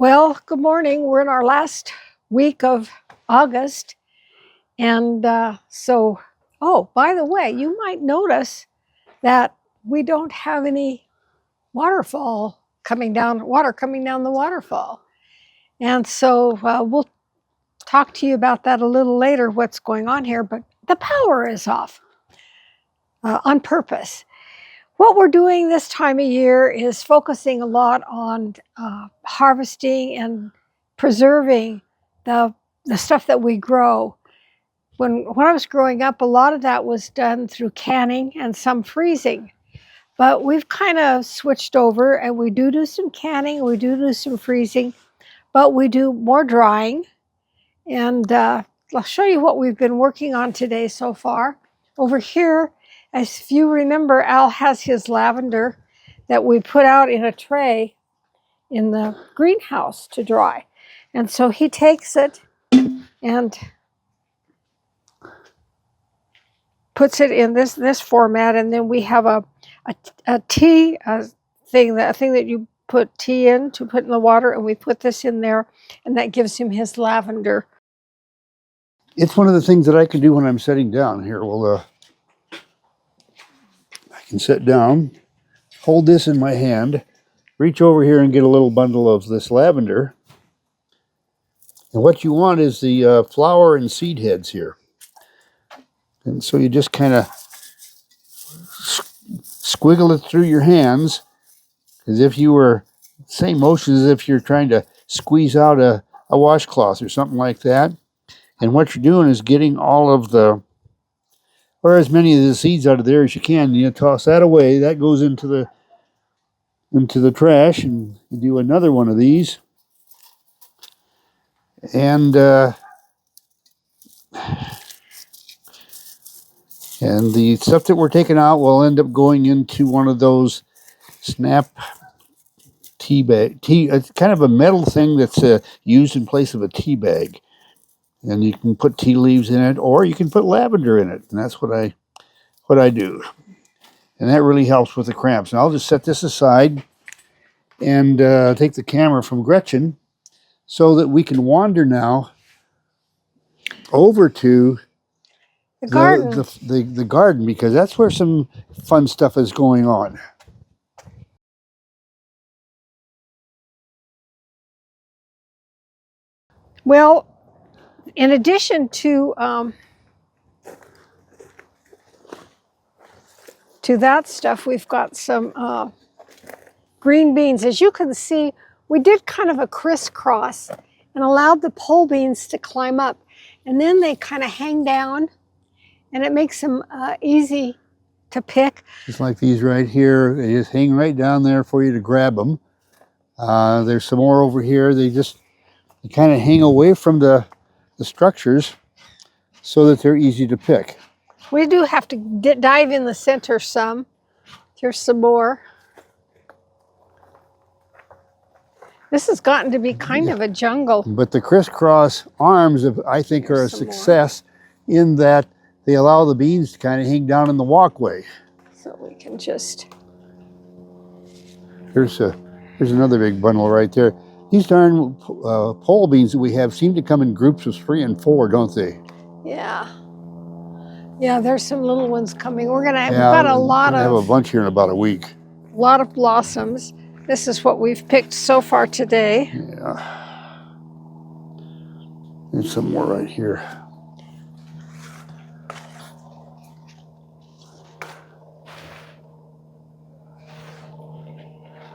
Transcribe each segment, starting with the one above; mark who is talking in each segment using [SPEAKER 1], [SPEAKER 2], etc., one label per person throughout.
[SPEAKER 1] Well, good morning. We're in our last week of August. And oh, by the way, you might notice that we don't have any water coming down the waterfall. And so we'll talk to you about that a little later, what's going on here. But the power is off on purpose. What we're doing this time of year is focusing a lot on harvesting and preserving the stuff that we grow. When I was growing up, a lot of that was done through canning and some freezing. But we've kind of switched over, and we do some canning, we do some freezing, but we do more drying. And I'll show you what we've been working on today so far. Over here, as you remember, Al has his lavender that we put out in a tray in the greenhouse to dry. And so he takes it and puts it in this format, and then we have a tea thing that you put tea in to put in the water, and we put this in there, and that gives him his lavender.
[SPEAKER 2] It's one of the things that I can do when I'm sitting down here. Well, I can sit down, hold this in my hand, reach over here and get a little bundle of this lavender. And what you want is the flower and seed heads here. And so you just kind of squiggle it through your hands as if you were, same motion as if you're trying to squeeze out a washcloth or something like that. And what you're doing is getting all of or as many of the seeds out of there as you can. You toss that away. That goes into the trash, and you do another one of these. And the stuff that we're taking out will end up going into one of those snap tea bag. It's kind of a metal thing that's used in place of a tea bag. And you can put tea leaves in it, or you can put lavender in it. And that's what I do. And that really helps with the cramps. And I'll just set this aside and take the camera from Gretchen so that we can wander now over to
[SPEAKER 1] The garden.
[SPEAKER 2] The garden, because that's where some fun stuff is going on.
[SPEAKER 1] Well, in addition to that stuff, we've got some green beans. As you can see, we did kind of a crisscross and allowed the pole beans to climb up, and then they kind of hang down, and it makes them easy to pick.
[SPEAKER 2] Just like these right here, they just hang right down there for you to grab them. There's some more over here. They kind of hang away from the structures so that they're easy to pick.
[SPEAKER 1] We do have to dive in the center some. Here's some more. This has gotten to be kind of a jungle.
[SPEAKER 2] But the crisscross arms, I think, are a success in that they allow the beans to kind of hang down in the walkway.
[SPEAKER 1] So we can just...
[SPEAKER 2] Here's another big bundle right there. These darn pole beans that we have seem to come in groups of 3 and 4, don't they?
[SPEAKER 1] Yeah. Yeah, there's some little ones coming. We've got a lot of...
[SPEAKER 2] have a bunch here in about a week.
[SPEAKER 1] A lot of blossoms. This is what we've picked so far today.
[SPEAKER 2] Yeah. There's some more right here.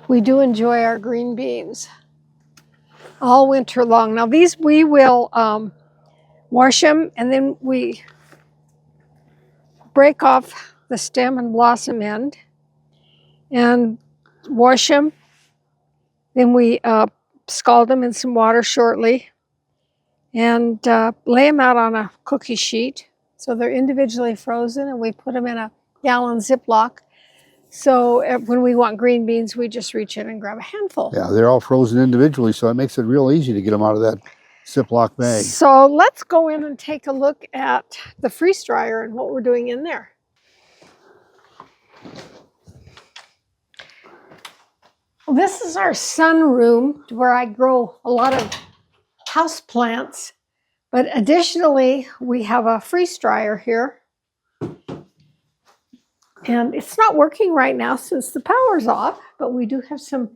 [SPEAKER 1] We do enjoy our green beans all winter long. Now these we will wash them, and then we break off the stem and blossom end and wash them. Then we scald them in some water shortly and lay them out on a cookie sheet so they're individually frozen, and we put them in a gallon Ziploc. So when we want green beans, we just reach in and grab a handful.
[SPEAKER 2] Yeah, they're all frozen individually, so it makes it real easy to get them out of that Ziploc bag.
[SPEAKER 1] So let's go in and take a look at the freeze dryer and what we're doing in there. Well, this is our sun room where I grow a lot of house plants. But additionally, we have a freeze dryer here. And it's not working right now since the power's off, but we do have some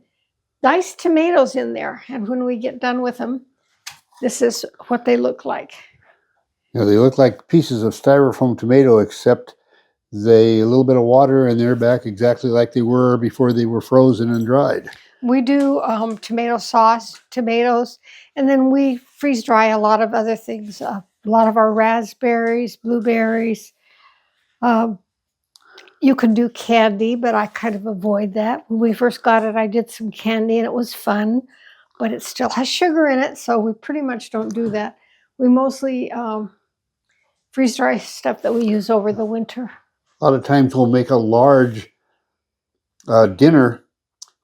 [SPEAKER 1] diced tomatoes in there. And when we get done with them, this is what they look like.
[SPEAKER 2] You know, they look like pieces of styrofoam tomato, except they a little bit of water and they're back exactly like they were before they were frozen and dried.
[SPEAKER 1] We do tomato sauce, tomatoes, and then we freeze dry a lot of other things. A lot of our raspberries, blueberries. You can do candy, but I kind of avoid that. When we first got it, I did some candy and it was fun, but it still has sugar in it, so we pretty much don't do that. We mostly freeze dry stuff that we use over the winter.
[SPEAKER 2] A lot of times we'll make a large dinner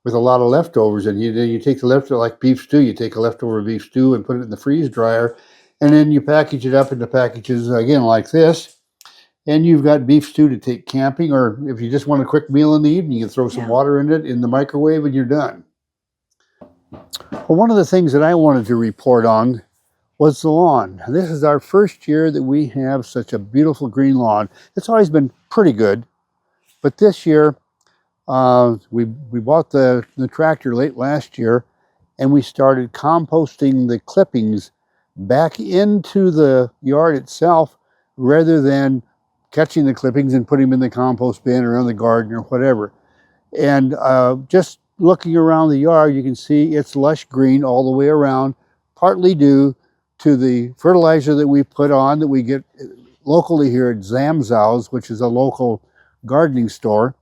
[SPEAKER 2] with a lot of leftovers, and you take the leftover, like beef stew, you take a leftover beef stew and put it in the freeze dryer, and then you package it up into packages, again, like this, and you've got beef stew to take camping, or if you just want a quick meal in the evening, you throw some water in it in the microwave and you're done. Well, one of the things that I wanted to report on was the lawn. This is our first year that we have such a beautiful green lawn. It's always been pretty good, but this year we bought the tractor late last year, and we started composting the clippings back into the yard itself rather than catching the clippings and putting them in the compost bin or in the garden or whatever. And just looking around the yard, you can see it's lush green all the way around, partly due to the fertilizer that we put on that we get locally here at Zamzow's, which is a local gardening store,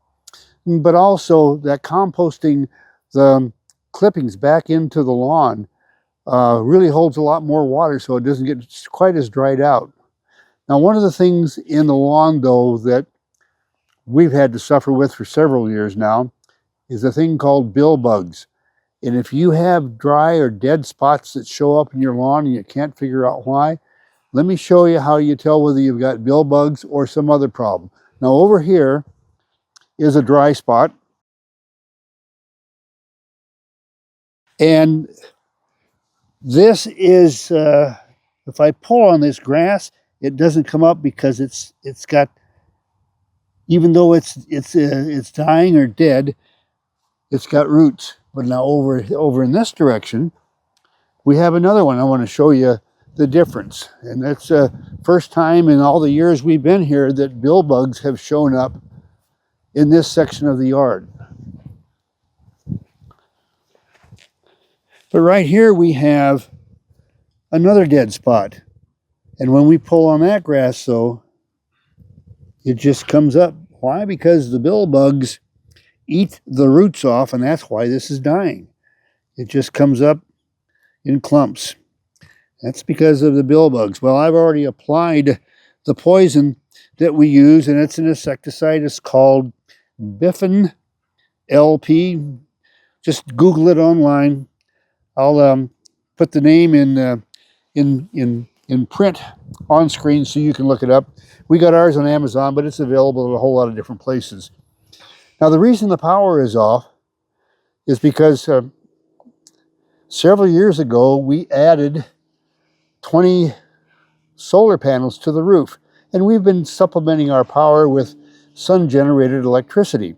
[SPEAKER 2] but also that composting the clippings back into the lawn really holds a lot more water, so it doesn't get quite as dried out. Now, one of the things in the lawn, though, that we've had to suffer with for several years now is a thing called bill bugs. And if you have dry or dead spots that show up in your lawn and you can't figure out why, let me show you how you tell whether you've got bill bugs or some other problem. Now, over here is a dry spot. And this is, if I pull on this grass, it doesn't come up because it's got, even though it's dying or dead, it's got roots. But now over in this direction, we have another one. I want to show you the difference. And that's the first time in all the years we've been here that bill bugs have shown up in this section of the yard. But right here we have another dead spot. And when we pull on that grass, though, it just comes up. Why? Because the bill bugs eat the roots off, and that's why this is dying. It just comes up in clumps. That's because of the bill bugs. Well, I've already applied the poison that we use, and it's an insecticide. It's called Biffin LP. Just Google it online. I'll put the name in print on screen so you can look it up. We got ours on Amazon, but it's available at a whole lot of different places. Now, the reason the power is off is because several years ago we added 20 solar panels to the roof, and we've been supplementing our power with sun-generated electricity.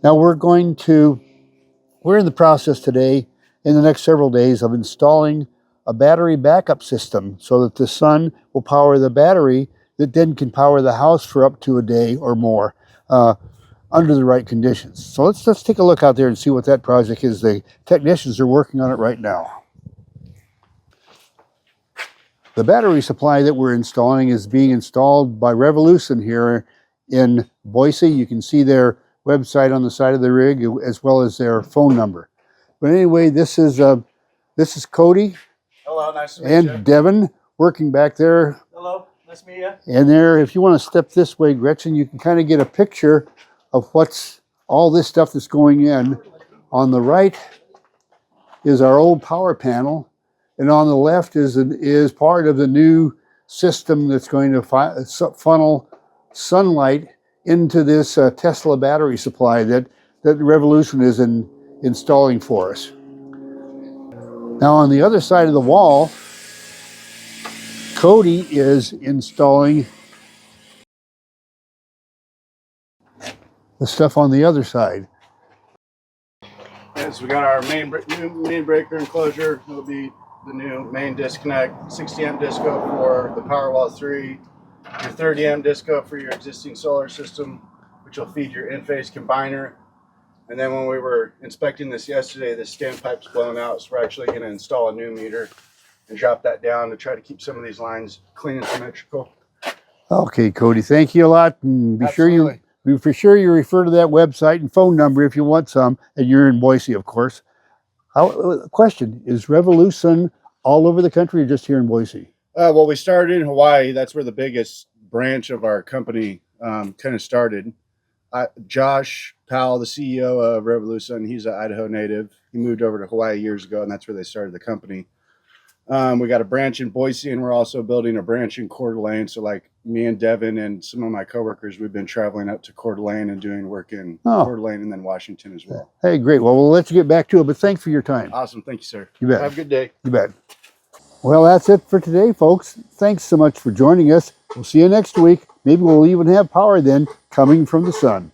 [SPEAKER 2] Now we're in the process today, in the next several days, of installing a battery backup system so that the sun will power the battery that then can power the house for up to a day or more under the right conditions. So let's take a look out there and see what that project is. The technicians are working on it right now. The battery supply that we're installing is being installed by Revolution here in Boise. You can see their website on the side of the rig as well as their phone number. But anyway, this is Cody.
[SPEAKER 3] Hello, nice to meet you.
[SPEAKER 2] And Devin working back there.
[SPEAKER 3] Hello, nice to meet you.
[SPEAKER 2] And there, if you want to step this way, Gretchen, you can kind of get a picture of what's all this stuff that's going in. On the right is our old power panel, and on the left is part of the new system that's going to funnel sunlight into this Tesla battery supply that Revolution is installing for us. Now on the other side of the wall, Cody is installing the stuff on the other side.
[SPEAKER 3] Yes, we got our new main breaker enclosure. It'll be the new main disconnect, 60 amp disco for the Powerwall 3, your 30 amp disco for your existing solar system, which will feed your in-phase combiner. And then when we were inspecting this yesterday, the standpipe's blown out, so we're actually going to install a new meter and drop that down to try to keep some of these lines clean and symmetrical.
[SPEAKER 2] Okay, Cody, thank you a lot. And be sure you refer to that website and phone number if you want some, and you're in Boise, of course. Question, is Revolution all over the country or just here in Boise?
[SPEAKER 3] Well, we started in Hawaii. That's where the biggest branch of our company kind of started. Josh Powell, the CEO of Revolution, he's an Idaho native. He moved over to Hawaii years ago, and that's where they started the company. We got a branch in Boise, and we're also building a branch in Coeur d'Alene. So like me and Devin and some of my coworkers, we've been traveling up to Coeur d'Alene and doing work in Coeur d'Alene and then Washington as well.
[SPEAKER 2] Hey, great. Well, we'll let you get back to it, but thanks for your time.
[SPEAKER 3] Awesome. Thank you, sir.
[SPEAKER 2] You bet.
[SPEAKER 3] Have a good day.
[SPEAKER 2] You bet. Well, that's it for today, folks. Thanks so much for joining us. We'll see you next week. Maybe we'll even have power then coming from the sun.